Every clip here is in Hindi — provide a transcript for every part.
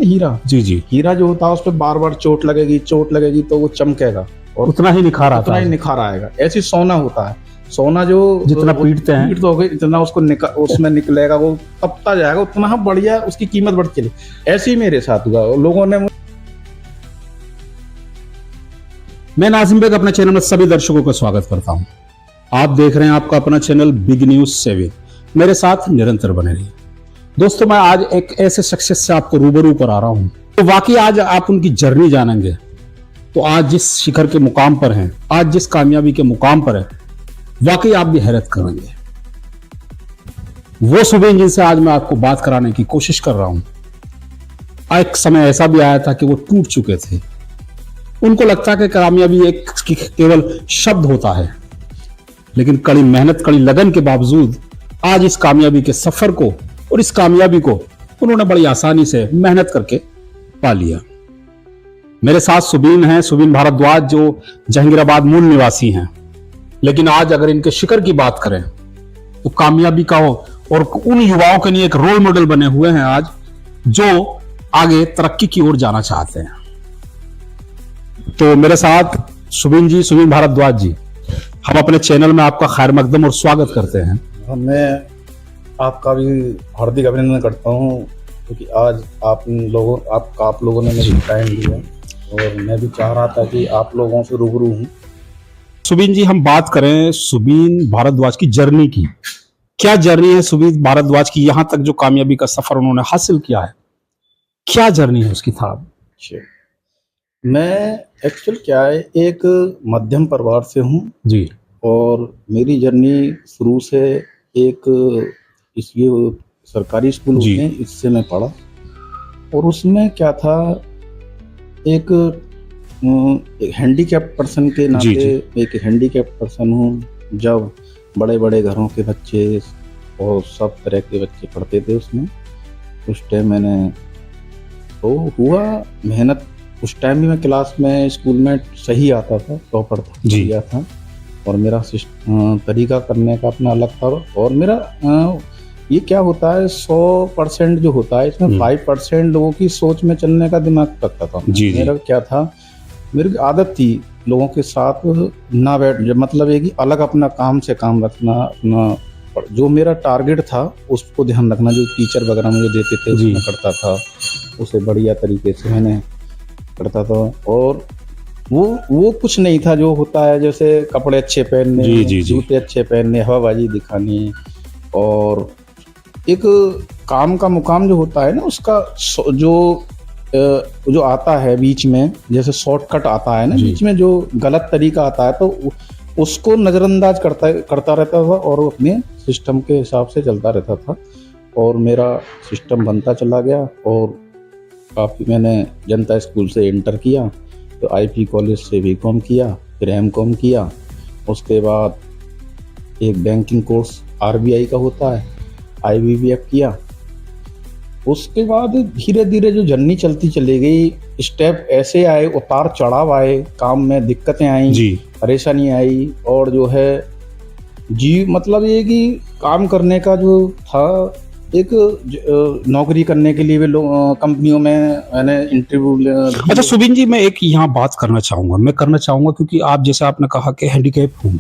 ना हीरा, जी जी, हीरा जो होता है उस पर बार बार चोट लगेगी तो वो चमकेगा और उतना ही निखार आता उतना ही है। निखार आएगा। ऐसे सोना होता है, सोना जो जितना पीटते हैं पीटते इतना उसको उसमें निकलेगा, वो तपता जाएगा, उतना बढ़िया उसकी कीमत बढ़ चली। ऐसे ही मेरे साथ हुआ, लोगों ने। मैं नाजिम बेग अपने चैनल में सभी दर्शकों का स्वागत करता हूं। आप देख रहे हैं आपका अपना चैनल बिग न्यूज 7। मेरे साथ निरंतर बने रहिए। दोस्तों, मैं आज एक ऐसे शख्सियत से आपको रूबरू कर आ रहा हूं, तो वाकई आज आप उनकी जर्नी जानेंगे। तो आज जिस शिखर के मुकाम पर हैं, आज जिस कामयाबी के मुकाम पर है, वाकई आप भी हैरत करेंगे। वो सुबीन जिनसे आज मैं आपको बात कराने की कोशिश कर रहा हूं। एक समय ऐसा भी आया था कि वो टूट चुके थे। उनको लगता कि कामयाबी एक केवल शब्द होता है, लेकिन कड़ी मेहनत, कड़ी लगन के बावजूद आज इस कामयाबी के सफर को और इस कामयाबी को उन्होंने बड़ी आसानी से मेहनत करके पा लिया। मेरे साथ सुबीन हैं, सुबीन भारद्वाज, जो जहांगीराबाद मूल निवासी हैं। लेकिन आज अगर इनके शिखर की बात करें तो कामयाबी का हो और उन युवाओं के लिए एक रोल मॉडल बने हुए हैं आज, जो आगे तरक्की की ओर जाना चाहते हैं। तो मेरे साथ सुबीन जी, सुबीन भारद्वाज जी, हम अपने चैनल में आपका खैर मकदम और स्वागत करते हैं। मैं आपका भी हार्दिक अभिनंदन करता हूं, क्योंकि आज आप लोगों ने मुझे टाइम दिया और मैं भी चाह रहा था कि आप लोगों से रूबरू हूं। सुबीन जी, हम बात करें सुबीन भारद्वाज की जर्नी की। क्या जर्नी है सुबीन भारद्वाज की, यहां तक जो कामयाबी का सफर उन्होंने हासिल किया है, क्या जर्नी है उसकी था? मैं एक्चुअल क्या है, एक मध्यम परिवार से हूं जी, और मेरी जर्नी शुरू से एक ये सरकारी स्कूल होते हैं, इससे मैं पढ़ा। और उसमें क्या था, एक हैंडीकैप पर्सन के नाते एक हैंडीकैप पर्सन हूँ। जब बड़े बड़े घरों के बच्चे और सब तरह के बच्चे पढ़ते थे उसमें, उस टाइम मैंने तो हुआ मेहनत। उस टाइम भी मैं क्लास में, स्कूल में सही आता था, टॉपर था था। और मेरा तरीका करने का अपना अलग था। और मेरा ये क्या होता है, 100% जो होता है इसमें 5% लोगों की सोच में चलने का दिमाग रखता था। मेरा क्या था, मेरी आदत थी लोगों के साथ ना बैठ, मतलब है कि अलग अपना काम से काम रखना, अपना जो मेरा टारगेट था उसको ध्यान रखना। जो टीचर वगैरह मुझे देते थे उसमें करता था, उसे बढ़िया तरीके से मैंने करता था। और वो कुछ नहीं था जो होता है, जैसे कपड़े अच्छे पहनने, जूते अच्छे पहनने, हवाबाजी दिखानी। और एक काम का मुकाम जो होता है ना, उसका जो आता है बीच में, जैसे शॉर्टकट आता है ना बीच में, जो गलत तरीका आता है, तो उसको नज़रअंदाज करता रहता था और अपने सिस्टम के हिसाब से चलता रहता था। और मेरा सिस्टम बनता चला गया और काफ़ी मैंने जनता स्कूल से इंटर किया, तो आईपी कॉलेज से बीकॉम किया, फिर एमकॉम किया। उसके बाद एक बैंकिंग कोर्स आरबीआई का होता है, आईबीबीएफ किया। उसके बाद धीरे धीरे जो जर्नी चलती चली गई, स्टेप ऐसे आए, उतार चढ़ाव आए, काम में दिक्कतें आई, परेशानी आई। और जो है मतलब ये कि काम करने का जो था, एक नौकरी करने के लिए भी कंपनियों में मैंने इंटरव्यू। अच्छा सुबीन जी, मैं एक यहाँ बात करना चाहूंगा, क्योंकि आप जैसे आपने कहा कि हैंडीकैप हूँ,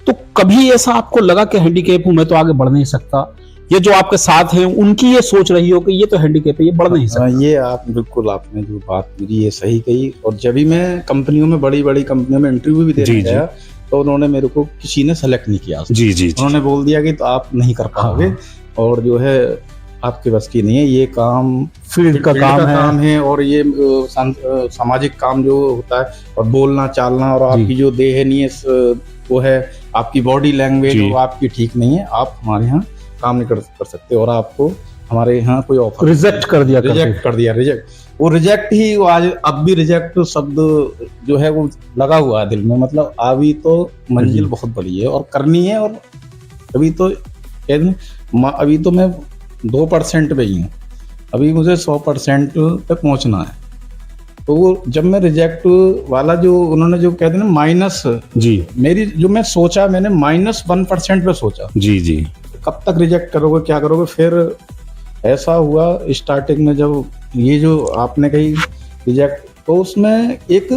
तो कभी ऐसा आपको लगा कि हैंडीकैप हूँ, मैं तो आगे बढ़ नहीं सकता? ये जो आपके साथ हैं उनकी ये सोच रही हो कि ये तो हैंडीकैप है, ये बढ़ नहीं सकता? ये बिल्कुल आपने जो बात की ये सही कही। और जब भी मैं कंपनियों में, बड़ी बड़ी कंपनियों में इंटरव्यू भी देने गया, तो उन्होंने मेरे को, किसी ने सेलेक्ट नहीं किया। उन्होंने बोल दिया कि तो आप नहीं कर पाओगे, और जो है आपके बस की नहीं है, ये काम फील्ड का काम है। और ये सामाजिक काम जो होता है, और बोलना चालना, और आपकी जो देहनीय वो है, आपकी बॉडी लैंग्वेज वो आपकी ठीक नहीं है, आप हमारे यहाँ काम नहीं कर सकते। और आपको हमारे यहाँ कोई ऑफर रिजेक्ट कर दिया। वो रिजेक्ट ही, वो आज अब भी रिजेक्ट शब्द जो है वो लगा हुआ है दिल में। मतलब अभी तो मंजिल बहुत बड़ी है और करनी है। और अभी तो मैं 2% पे ही हूँ, अभी मुझे 100% तक पहुँचना है। तो वो जब मैं रिजेक्ट वाला, जो उन्होंने जो कहते हैं ना माइनस, मेरी जो मैं सोचा, मैंने -1% पे सोचा। कब तक रिजेक्ट करोगे, क्या करोगे? फिर ऐसा हुआ स्टार्टिंग में जब ये जो आपने कही रिजेक्ट, तो उसमें एक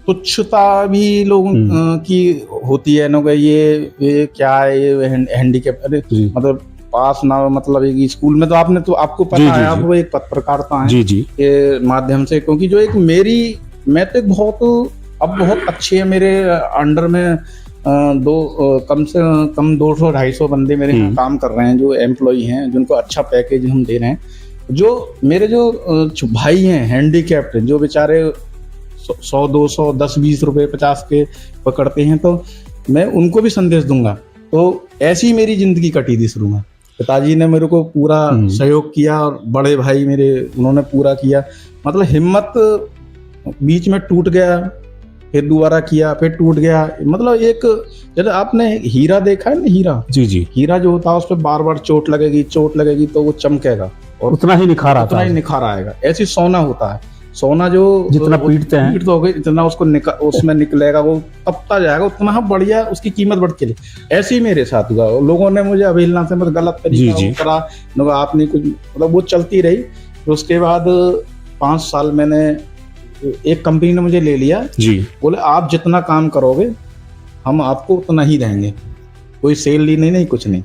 तुच्छता भी लोगों की होती है ना कि ये क्या है, ये हैंडीकैप, अरे जी मतलब पास ना, मतलब एक स्कूल में तो आपने तो आपको पता जी, है, जी, आप जी। वो एक पत्रकारिता है जी जी के माध्यम से, क्योंकि जो एक मेरी, मैं तो एक बहुत अब बहुत अच्छे है मेरे अंडर में कम से कम 200-250 बंदे मेरे यहाँ काम कर रहे हैं, जो एम्प्लॉय हैं, जिनको अच्छा पैकेज हम दे रहे हैं। जो मेरे जो भाई हैं हैंडीकैप्ड, जो बेचारे 100-200 10-20 रुपए 50 के पकड़ते हैं, तो मैं उनको भी संदेश दूंगा। तो ऐसी मेरी जिंदगी कटी थी शुरू में। पिताजी ने मेरे को पूरा सहयोग किया और बड़े भाई मेरे, उन्होंने पूरा किया। मतलब हिम्मत बीच में टूट गया, फिर दोबारा किया, फिर टूट गया। मतलब एक, जैसे आपने हीरा देखा है ना, हीरा, जी जी, हीरा जो होता है उस पर बार बार चोट लगेगी तो वो चमकेगा और उतना ही निखार आता उतना ही है। निखार आएगा। ऐसी सोना होता है, सोना जो जितना पीटते हैं, पीट दोगे इतना उसको उसमें निकलेगा, वो तपता जाएगा, उतना बढ़िया उसकी कीमत बढ़ती चली। ऐसे ही मेरे साथ हुआ। लोगों ने मुझे अवहेलना से, मतलब गलत तरीका जी, जी। करा, आपने कुछ, मतलब वो चलती रही। तो उसके बाद 5 साल मैंने, एक कंपनी ने मुझे ले लिया, जी बोले आप जितना काम करोगे हम आपको उतना ही देंगे, कोई सैलरी नहीं, कुछ नहीं।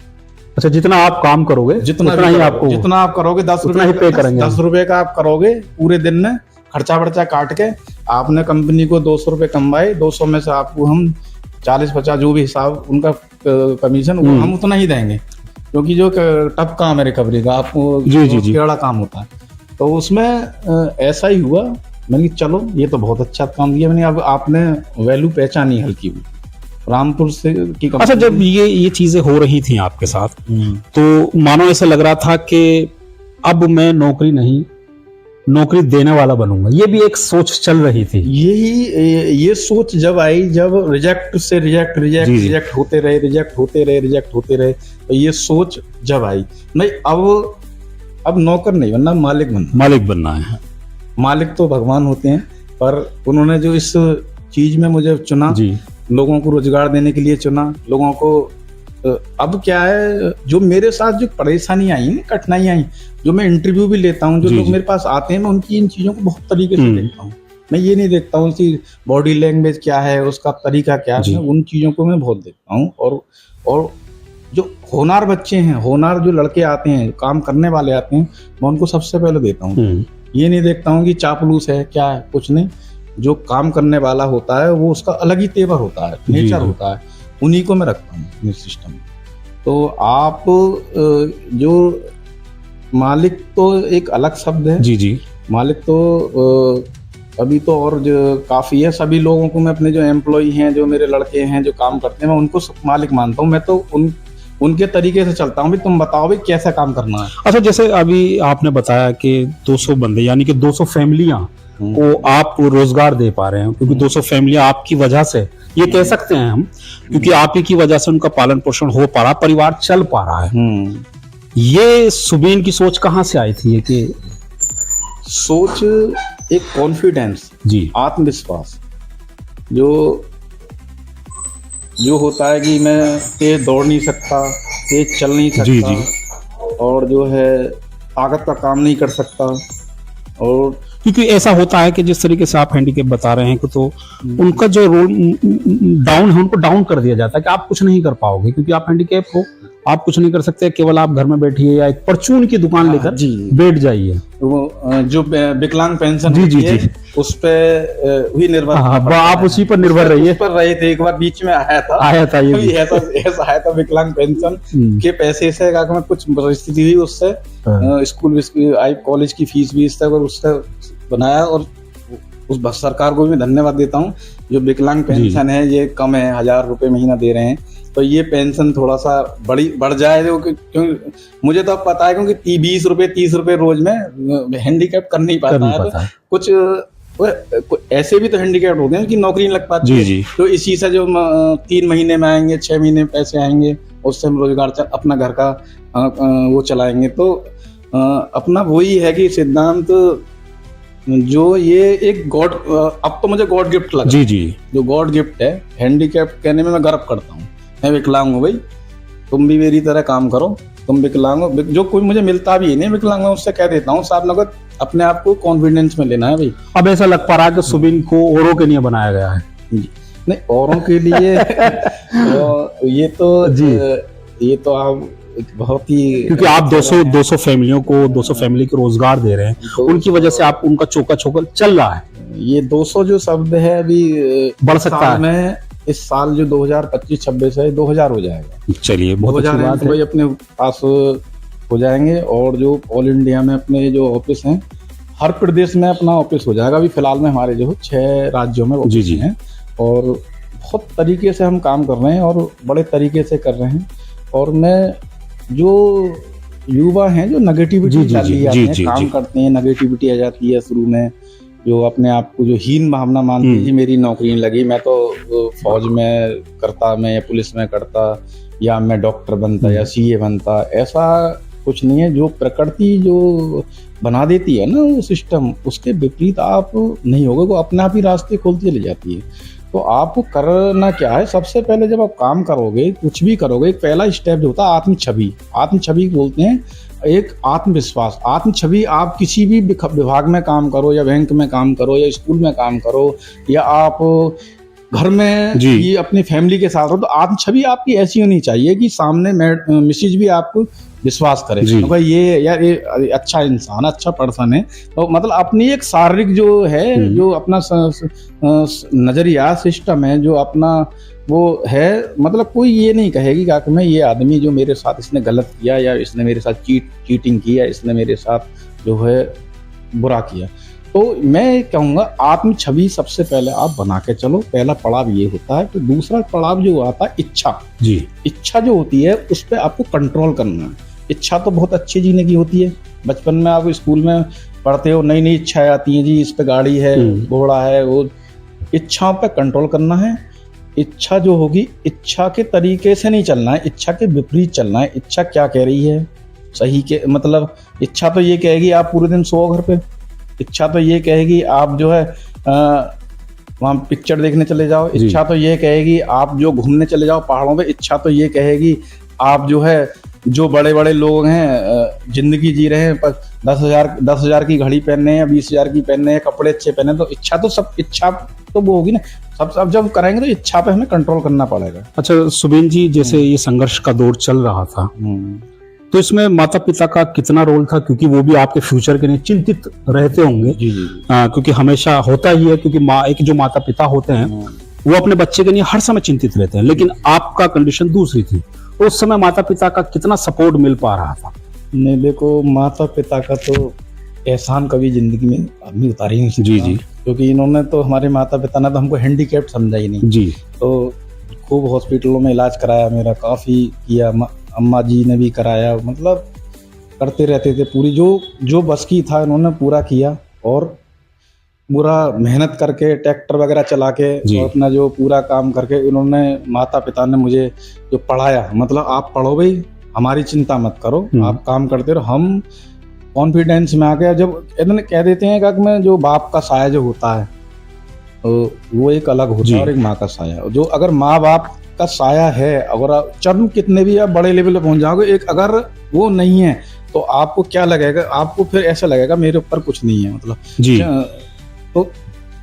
अच्छा, जितना आप काम करोगे जितना उतना भी ही करोगे, आपको, जितना आप करोगे 10 उतना ही पे करेंगे। 10 रुपए का आप करोगे पूरे दिन में, खर्चा वर्चा काट के आपने कंपनी को 200 रुपए कमाए, 200 में से आपको हम 40-50 जो भी हिसाब उनका कमीशन, वो हम उतना ही देंगे, क्योंकि जो टफ काम है रिकवरी का, आपको जी। टेढ़ा काम होता है। तो उसमें ऐसा ही हुआ। मैंने कहा चलो ये तो बहुत अच्छा काम किया मैंने, अब आपने वैल्यू पहचानी हल्की हुई रामपुर से की अच्छा, जब ये चीजें हो रही थी आपके साथ, तो मानो ऐसा लग रहा था कि अब मैं नौकरी नहीं, नौकरी देने वाला बनूंगा, ये भी एक सोच चल रही थी। ये सोच जब आई, जब रिजेक्ट से रिजेक्ट होते रहे, तो ये सोच जब आई, नहीं अब नौकर नहीं बनना, मालिक बनना है। मालिक तो भगवान होते हैं, पर उन्होंने जो इस चीज में मुझे चुना, लोगों को रोजगार देने के लिए चुना, लोगों को अब क्या है, जो मेरे साथ जो परेशानी आई, कठिनाई आई, जो मैं इंटरव्यू भी लेता हूँ, जो लोग मेरे पास आते हैं, मैं उनकी इन चीजों को बहुत तरीके से देखता हूँ। मैं ये नहीं देखता हूँ कि बॉडी लैंग्वेज क्या है, उसका तरीका क्या है, उन चीजों को मैं बहुत देखता हूँ। और जो होनार बच्चे हैं, होनार जो लड़के आते हैं, काम करने वाले आते हैं, मैं उनको सबसे पहले देता हूँ। ये नहीं देखता हूँ कि चापलूस है क्या है, कुछ नहीं। जो काम करने वाला होता है वो उसका अलग ही तेवर होता है, नेचर होता है, उन्हीं को मैं रखता हूँ मेरे सिस्टम में। तो आप जो मालिक तो एक अलग शब्द है, जी मालिक तो अभी तो और जो काफी है, सभी लोगों को मैं अपने जो एम्प्लॉय हैं, जो मेरे लड़के हैं जो काम करते हैं, मैं उनको मालिक मानता हूँ। मैं तो उनके तरीके से चलता हूँ, भी तुम बताओ भी कैसा काम करना है। अच्छा, जैसे अभी आपने बताया कि 200 बंदे, यानी कि 200 फैमिलियां को आप रोजगार दे पा रहे हैं, क्योंकि 200 फैमिलियां आपकी वजह से, ये कह सकते हैं हम, क्योंकि आप ही की वजह से उनका पालन पोषण हो पा रहा, परिवार चल पा रहा है। ये सुबीन की सोच कहाँ से आई थी? ये कि सोच एक कॉन्फिडेंस, जी आत्मविश्वास, जो होता है कि मैं तेज दौड़ नहीं सकता, तेज चल नहीं सकता, और जो है ताकत का काम नहीं कर सकता। और क्योंकि ऐसा होता है कि जिस तरीके से आप हैंडीकैप बता रहे हैं कि तो उनका जो रोल डाउन है, उनको डाउन कर दिया जाता है कि आप कुछ नहीं कर पाओगे, क्योंकि आप हैंडीकैप हो, आप कुछ नहीं कर सकते, केवल आप घर में बैठिए या एक परचून की दुकान लेकर बैठ जाइए। वो जो विकलांग पेंशन जी उस पे ही निर्भर, आप उसी पर निर्भर रहिए। पर रहे थे, एक बार बीच में आया था ये ऐसा आया था विकलांग पेंशन के पैसे से, मैं कुछ परिस्थिति हुई उससे, स्कूल कॉलेज की फीस भी इससे उससे बनाया। और उस सरकार को भी मैं धन्यवाद देता हूँ, जो विकलांग पेंशन है ये कम है, 1000 रुपए महीना दे रहे हैं, तो ये पेंशन थोड़ा सा बढ़ जाए, क्योंकि मुझे तो अब पता है, क्योंकि 20 रुपए 30 रुपए रोज में हैंडीकैप कर नहीं पाता है। तो कुछ ऐसे भी तो हैंडीकैप हो गए कि नौकरी नहीं लग पाती, तो इसी से जो 3 महीने में आएंगे, 6 महीने में पैसे आएंगे, उससे हम रोजगार अपना घर का वो चलाएंगे। तो अपना वही है कि सिद्धांत, जो ये एक गॉड, अब तो मुझे गॉड गिफ्ट लगा, जो गॉड गिफ्ट है, हैंडीकैप कहने में मैं गर्व करता हूँ। मैं विकलांग हूँ भाई, तुम भी मेरी तरह काम करो, तुम विकलांग हो, जो कोई मुझे मिलता भी नहीं विकलांग, मैं उससे कह देता हूँ साहब नगद अपने आप को कॉन्फिडेंस में लेना है भाई। अब ऐसा लग पा रहा है कि सुबिन को औरों के लिए बनाया गया है। जी। नहीं औरों के लिए तो ये तो आप बहुत ही, क्योंकि आप 200 फैमिलियों को 200 फैमिली को रोजगार दे रहे हैं, उनकी वजह से आप उनका चौका चौका चल रहा है। ये 200 जो शब्द है अभी बढ़ सकता है में, इस साल जो 2025-26 है 2000 हो जाएगा। चलिए बहुत अच्छी बात है। वही अपने पास हो जाएंगे, और जो ऑल इंडिया में अपने जो ऑफिस हैं हर प्रदेश में अपना ऑफिस हो जाएगा। अभी फिलहाल में हमारे जो 6 राज्यों में ऑफिस हैं, और बहुत तरीके से हम काम कर रहे हैं और बड़े तरीके से कर रहे हैं। और मैं जो युवा हैं जो नेगेटिविटी डाली जाते हैं, काम करते हैं, नेगेटिविटी आ जाती है शुरू में, जो अपने आप को जो हीन भावना मानती है, मेरी नौकरी नहीं लगी, मैं तो फौज में करता, मैं या पुलिस में करता, या मैं डॉक्टर बनता या सीए बनता, ऐसा कुछ नहीं है। जो प्रकृति जो बना देती है ना वो सिस्टम, उसके विपरीत आप नहीं होगे, वो अपने आप ही रास्ते खोलती चली जाती है। तो आपको करना क्या है, सबसे पहले जब आप काम करोगे, कुछ भी करोगे, एक पहला स्टेप जो होता है आत्मछवि। आत्मछवि बोलते हैं एक आत्मविश्वास। आत्मछवि, आप किसी भी विभाग में काम करो, या बैंक में काम करो, या स्कूल में काम करो, या आप घर में ये अपनी फैमिली के साथ हो, तो आत्मछवि आपकी ऐसी होनी चाहिए कि सामने मिसेज भी आपको विश्वास करे तो भाई ये यार ये अच्छा इंसान, अच्छा पर्सन है। तो मतलब अपनी एक शारीरिक जो है, जो अपना नजरिया सिस्टम है, जो अपना वो है, मतलब कोई ये नहीं कहेगी कि मैं ये आदमी जो मेरे साथ इसने गलत किया, या इसने मेरे साथ चीटिंग किया, इसने मेरे साथ जो है बुरा किया। तो मैं कहूँगा आत्मछवि सबसे पहले आप बना के चलो, पहला पड़ाव ये होता है। तो दूसरा पड़ाव जो आता है इच्छा। जी, इच्छा जो होती है उस पर आपको कंट्रोल करना है। इच्छा तो बहुत अच्छी जीने की होती है, बचपन में आप स्कूल में पढ़ते हो, नई नई इच्छाएं आती हैं, जी इस पे गाड़ी है, घोड़ा है, वो इच्छाओं पे कंट्रोल करना है। इच्छा जो होगी, इच्छा के तरीके से नहीं चलना है, इच्छा के विपरीत चलना है। इच्छा क्या कह रही है, सही के मतलब इच्छा तो ये कहेगी आप पूरे दिन सो घर पे, इच्छा तो ये कहेगी आप जो है वहाँ पिक्चर देखने चले जाओ, इच्छा तो ये कहेगी आप जो घूमने चले जाओ पहाड़ों पे, इच्छा तो ये कहेगी आप जो है जो बड़े बड़े लोग हैं जिंदगी जी रहे हैं, 10,000 की घड़ी पहनने हैं, 20,000 की पहनने हैं, कपड़े अच्छे पहने, तो इच्छा तो सब इच्छा तो वो होगी ना। सब जब करेंगे तो इच्छा पे हमें कंट्रोल करना पड़ेगा। अच्छा सुबेन जी, जैसे ये संघर्ष का दौर चल रहा था, तो इसमें माता पिता का कितना रोल था, क्योंकि वो भी आपके फ्यूचर के लिए चिंतित रहते होंगे। जी। क्योंकि हमेशा होता ही है, क्योंकि एक जो माता पिता होते हैं वो अपने बच्चे के लिए हर समय चिंतित रहते हैं, लेकिन आपका कंडीशन दूसरी थी। उस समय माता पिता का कितना सपोर्ट मिल पा रहा था? नहीं देखो, माता पिता का तो एहसान कभी जिंदगी में आदमी उतार ही नहीं सकता। जी जी, क्योंकि इन्होंने तो, हमारे माता पिता ने तो हमको हैंडीकैप्ड समझा ही नहीं। जी, तो खूब हॉस्पिटलों में इलाज कराया मेरा, काफ़ी किया, अम्मा जी ने भी कराया, मतलब करते रहते थे, पूरी जो बस की था इन्होंने पूरा किया। और पूरा मेहनत करके ट्रैक्टर वगैरह चला के और अपना जो पूरा काम करके इन्होंने, माता पिता ने मुझे जो पढ़ाया, मतलब आप पढ़ो भाई, हमारी चिंता मत करो, आप काम करते रहो। हम कॉन्फिडेंस में आ गया। जब इन्होंने कह देते हैं कि मैं जो बाप का साया जो होता है तो वो एक अलग होता है, और एक माँ का साया, जो अगर माँ बाप का साया है, अगर चरम कितने भी आप बड़े लेवल पे पहुंच जाओगे, एक अगर वो नहीं है तो आपको क्या लगेगा, आपको फिर ऐसा लगेगा मेरे ऊपर कुछ नहीं है, मतलब जी। तो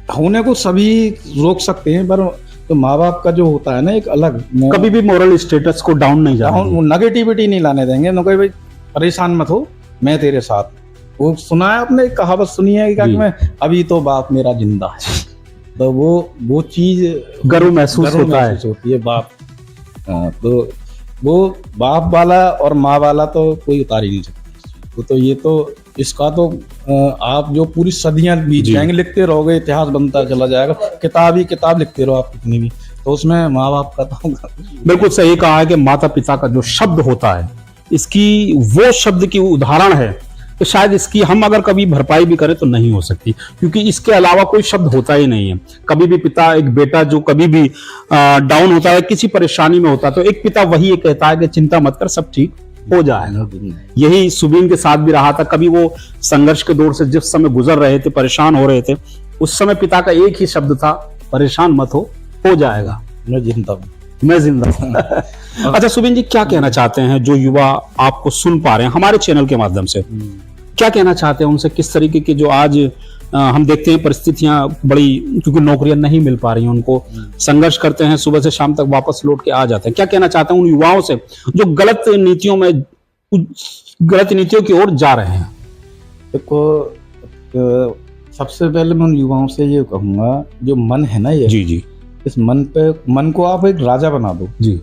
होने को सभी रोक सकते हैं, पर तो माँ बाप का जो होता है ना एक अलग, कभी भी मोरल स्टेटस को डाउन नहीं जाने, नेगेटिविटी नहीं लाने देंगे। न कोई भाई परेशान मत हो, मैं तेरे साथ। वो सुना है आपने, एक कहावत सुनी है कि मैं अभी तो बाप मेरा जिंदा है, तो वो चीज गर्व महसूस होती है बाप। तो वो बाप वाला और माँ वाला तो कोई उतार ही नहीं सकता। तो ये तो इसका तो आप जो पूरी सदियां बीत जाएंगे, लिखते रहोगे, इतिहास बनता चला जाएगा, किताब ही किताब लिखते रहो आप कितनी भी, तो उसमें माँ बाप का तो बिल्कुल सही कहा है कि माता पिता का जो शब्द होता है, इसकी वो शब्द की उदाहरण है तो शायद इसकी हम अगर कभी भरपाई भी करें तो नहीं हो सकती, क्योंकि इसके अलावा कोई शब्द होता ही नहीं है। कभी भी पिता, एक बेटा जो कभी भी डाउन होता है, किसी परेशानी में होता है, तो एक पिता वही ये कहता है कि चिंता मत कर, सब ठीक हो जाएगा। यही सुबीन के साथ भी रहा था। कभी वो संघर्ष के दौर से जिस समय गुजर रहे थे, परेशान हो रहे थे, उस समय पिता का एक ही शब्द था, परेशान मत हो जाएगा, मैं जिंदा हूं। अच्छा सुबिन जी, क्या कहना चाहते हैं जो युवा आपको सुन पा रहे हैं हमारे चैनल के माध्यम से, क्या कहना चाहते हैं उनसे? किस तरीके की जो आज हम देखते हैं परिस्थितियां बड़ी, क्योंकि नौकरियां नहीं मिल पा रही हैं उनको, संघर्ष करते हैं, सुबह से शाम तक वापस लौट के आ जाते हैं। क्या कहना चाहते हैं उन युवाओं से जो गलत नीतियों की ओर जा रहे हैं? देखो, सबसे पहले मैं उन युवाओं से ये कहूंगा, जो मन है ना ये, जी जी इस मन को आप एक राजा बना दो। जी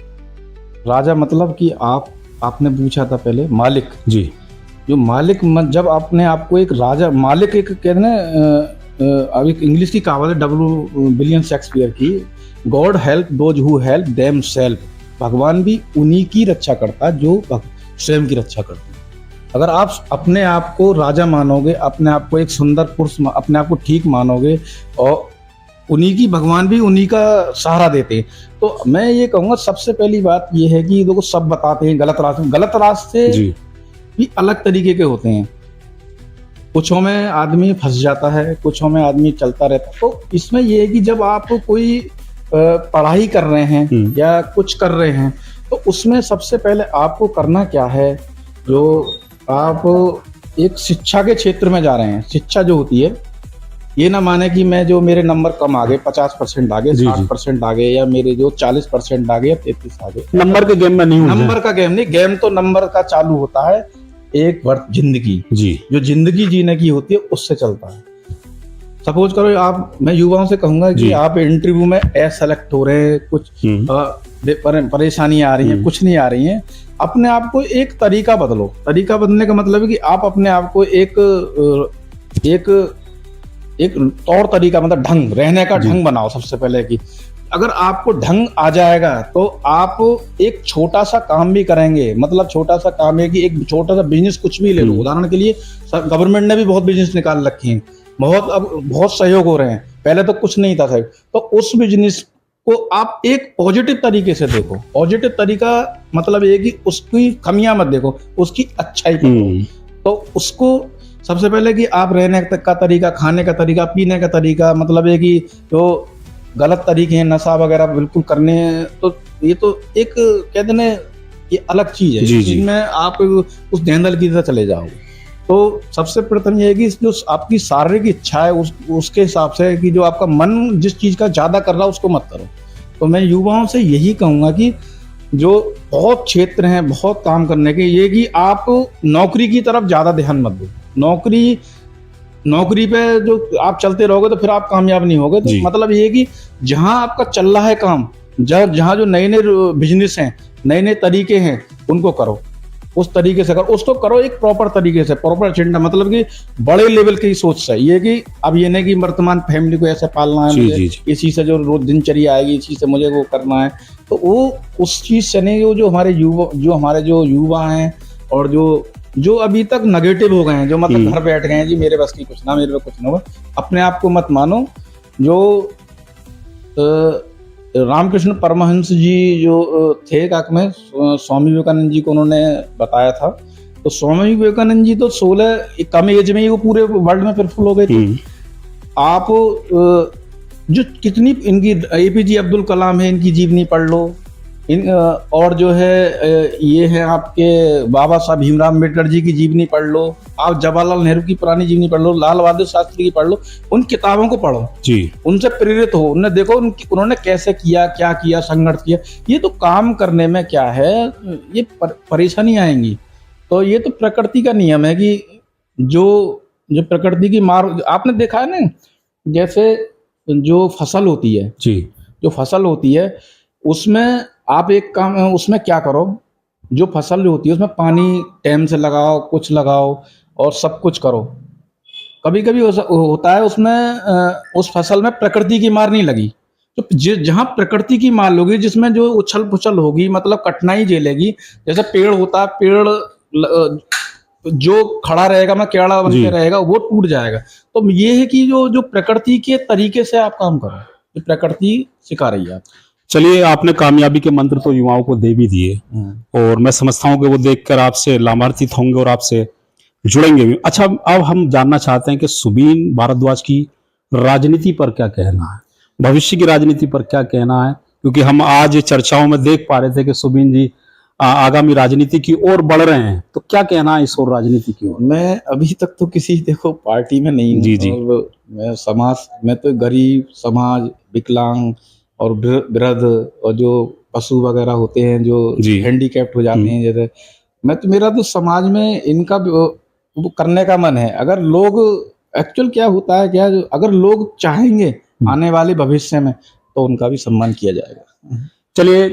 राजा मतलब कि आपने पूछा था पहले मालिक। जी। जो मालिक जब आपने आपको एक राजा मालिक, एक कहते हैं ना, अब एक इंग्लिश की कहावत है विलियम शेक्सपियर की, God help those who help them self. भगवान भी उन्हीं की रक्षा करता है जो स्वयं की रक्षा करते हैं। अगर आप अपने आप को राजा मानोगे, अपने आप को एक सुंदर पुरुष, अपने आप को ठीक मानोगे, और उन्हीं की, भगवान भी उन्हीं का सहारा देते हैं। तो मैं ये कहूँगा, सबसे पहली बात ये है कि लोग सब बताते हैं गलत रास्ते भी अलग तरीके के होते हैं। कुछों में आदमी फंस जाता है, कुछों में आदमी चलता रहता है। तो इसमें ये है कि जब आप कोई पढ़ाई कर रहे हैं या कुछ कर रहे हैं, तो उसमें सबसे पहले आपको करना क्या है, जो आप एक शिक्षा के क्षेत्र में जा रहे हैं। शिक्षा जो होती है, ये ना माने कि मैं जो मेरे नंबर कम आ गए, 50% आ गए, 60% आ गए, या मेरे जो 40% आ गए या 33 आ गए। नंबर के गेम में नहीं, नंबर का गेम नहीं। गेम तो नंबर का चालू होता है एक वर्ष जिंदगी जी, जो जिंदगी जीने की होती है, उससे चलता है। सपोज करो मैं युवाओं से कहूंगा कि आप इंटरव्यू में सेलेक्ट हो रहे हैं, कुछ परेशानी आ रही है, कुछ नहीं आ रही है, अपने आप को एक तरीका बदलो। तरीका बदलने का मतलब है कि आप अपने आप को एक तौर तरीका, मतलब ढंग, रहने का ढंग बनाओ। सबसे पहले कि अगर आपको ढंग आ जाएगा तो आप एक छोटा सा काम भी करेंगे। मतलब छोटा सा काम है कि एक छोटा सा बिजनेस कुछ भी ले लो। उदाहरण के लिए गवर्नमेंट ने भी बहुत बिजनेस निकाल रखे हैं, अब बहुत सहयोग हो रहे हैं। पहले तो कुछ नहीं था साहब, तो उस बिजनेस को आप एक पॉजिटिव तरीके से देखो। पॉजिटिव तरीका मतलब ये कि उसकी कमियां मत देखो, उसकी अच्छाई देखो। तो उसको सबसे पहले कि आप रहने का तरीका, खाने का तरीका, पीने का तरीका, मतलब ये कि जो गलत तरीके हैं, नशा वगैरह बिल्कुल करने, तो ये तो एक कहते हैं ये अलग चीज है। इस चीज में आप उस धेंधल की तरह चले जाओगे। तो सबसे प्रथम ये है कि जो आपकी शारीरिक इच्छा है, उसके हिसाब से कि जो आपका मन जिस चीज का ज्यादा कर रहा है उसको मत करो। तो मैं युवाओं से यही कहूंगा कि जो बहुत क्षेत्र हैं, बहुत काम करने के, ये कि आप नौकरी की तरफ ज्यादा ध्यान मत दो। नौकरी पे जो आप चलते रहोगे तो फिर आप कामयाब नहीं होगे। तो मतलब ये कि जहां आपका चल रहा है काम, जहां जो नए नए बिजनेस हैं, नए नए तरीके हैं, उनको करो, उस तरीके से करो। उसको करो एक प्रॉपर तरीके से, प्रॉपर एजेंडा, मतलब कि बड़े लेवल की सोच से। ये कि अब ये नहीं कि वर्तमान फैमिली को ऐसे पालना है, मुझे इसी से जो रोज दिनचर्या आएगी, इसी से मुझे वो करना है। तो वो उस चीज से नहीं, जो हमारे युवा हैं, और जो अभी तक नेगेटिव हो गए हैं, जो मतलब घर बैठ गए हैं, जी मेरे बस की कुछ ना, मेरे पे कुछ ना होगा, अपने आप को मत मानो। जो रामकृष्ण परमहंस जी जो थे में स्वामी विवेकानंद जी को उन्होंने बताया था। तो स्वामी विवेकानंद जी तो 16 कम एज में ही वो पूरे वर्ल्ड में फेमस हो गए थे। आप जो कितनी इनकी एपीजे अब्दुल कलाम है, इनकी जीवनी पढ़ लो, और जो है ये है आपके बाबा साहब भीमराव अम्बेडकर जी की जीवनी पढ़ लो, आप जवाहरलाल नेहरू की पुरानी जीवनी पढ़ लो, लाल बहादुर शास्त्री की पढ़ लो। उन किताबों को पढ़ो जी, उनसे प्रेरित हो, उन्हें देखो उन्होंने कैसे किया, क्या किया, संघर्ष किया। ये तो काम करने में क्या है, ये परेशानी आएंगी। तो ये तो प्रकृति का नियम है कि जो प्रकृति की मार, आपने देखा है ना, जैसे जो फसल होती है जी, जो फसल होती है उसमें आप एक काम, उसमें क्या करो, जो फसल जो होती है उसमें पानी टाइम से लगाओ, कुछ लगाओ और सब कुछ करो। कभी कभी होता है उसमें उस फसल में प्रकृति की मार नहीं लगी। तो जहाँ प्रकृति की मार होगी, जिसमें जो उछल पुछल होगी, मतलब कठिनाई झेलेगी, जैसे पेड़ होता है, पेड़ जो खड़ा रहेगा, मैं केड़ा बन के रहेगा, वो टूट जाएगा। तो ये है कि जो प्रकृति के तरीके से आप काम करो, जो प्रकृति सिखा रही है। चलिए, आपने कामयाबी के मंत्र तो युवाओं को दे भी दिए, और मैं समझता हूँ कि वो देखकर आपसे लाभान्वित होंगे और आपसे जुड़ेंगे भी। अच्छा, अब हम जानना चाहते हैं कि सुबीन भारद्वाज की राजनीति पर क्या कहना है, भविष्य की राजनीति पर क्या कहना है, क्योंकि हम आज चर्चाओं में देख पा रहे थे कि सुबीन जी आगामी राजनीति की ओर बढ़ रहे हैं, तो क्या कहना है इस ओर राजनीति की ओर? मैं अभी तक तो किसी देखो पार्टी में नहीं हूँ। जी, जी। और मैं समाज में तो गरीब समाज, विकलांग और वृद्ध और जो पशु वगैरह होते हैं जो जी। हैंडीकैप्ट हो जाते हैं, जैसे मैं तो, मेरा तो समाज में इनका वो करने का मन है। अगर लोग एक्चुअल क्या होता है, क्या अगर लोग चाहेंगे आने वाले भविष्य में तो उनका भी सम्मान किया जाएगा। चलिए,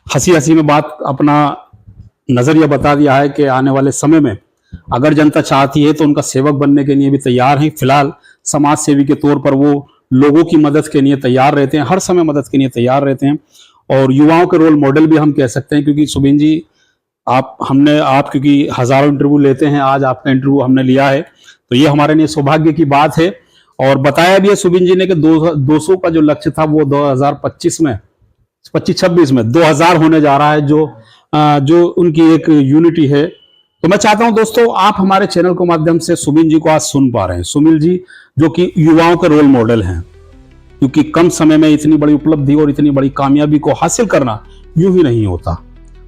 हंसी हंसी में बात अपना नजरिया बता दिया है कि आने वाले समय में अगर जनता चाहती है तो उनका सेवक बनने के लिए भी तैयार हैं। फिलहाल समाज सेवी के तौर पर वो लोगों की मदद के लिए तैयार रहते हैं, हर समय मदद के लिए तैयार रहते हैं और युवाओं के रोल मॉडल भी हम कह सकते हैं। क्योंकि सुबीन जी, आप क्योंकि हजारों इंटरव्यू लेते हैं, आज आपका इंटरव्यू हमने लिया है, तो ये हमारे लिए सौभाग्य की बात है। और बताया भी है सुबीन जी ने कि 200 का जो लक्ष्य था वो 2025 में 26 में 2000 होने जा रहा है, जो उनकी एक यूनिटी है। तो मैं चाहता हूं दोस्तों, आप हमारे चैनल के माध्यम से सुबीन जी को आज सुन पा रहे हैं। सुबीन जी जो कि युवाओं के रोल मॉडल हैं, क्योंकि कम समय में इतनी बड़ी उपलब्धि और इतनी बड़ी कामयाबी को हासिल करना यूं ही नहीं होता,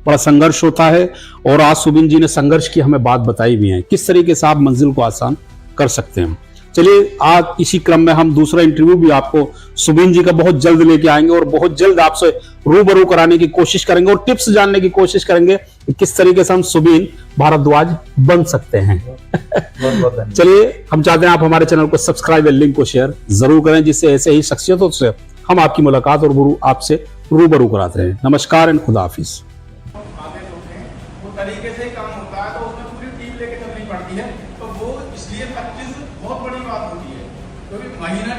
बड़ा संघर्ष होता है। और आज सुबीन जी ने संघर्ष की हमें बात बताई भी है, किस तरीके से आप मंजिल को आसान कर सकते हैं। चलिए, आज इसी क्रम में हम दूसरा इंटरव्यू भी आपको सुबीन जी का बहुत जल्द लेके आएंगे और बहुत जल्द आपसे रूबरू कराने की कोशिश करेंगे और टिप्स जानने की कोशिश करेंगे कि किस तरीके से हम सुबीन भारद्वाज बन सकते हैं। चलिए, हम चाहते हैं आप हमारे चैनल को सब्सक्राइब और लिंक को शेयर जरूर करें, जिससे ऐसे ही शख्सियतों से हम आपकी मुलाकात और आपसे रूबरू कराते हैं। नमस्कार एंड खुदा हाफिज। तरीके से काम होता है तो उसमें पूरी टीम लेके चलनी पड़ती है, तो वो इसलिए 25 बहुत बड़ी बात होती है, क्योंकि महीना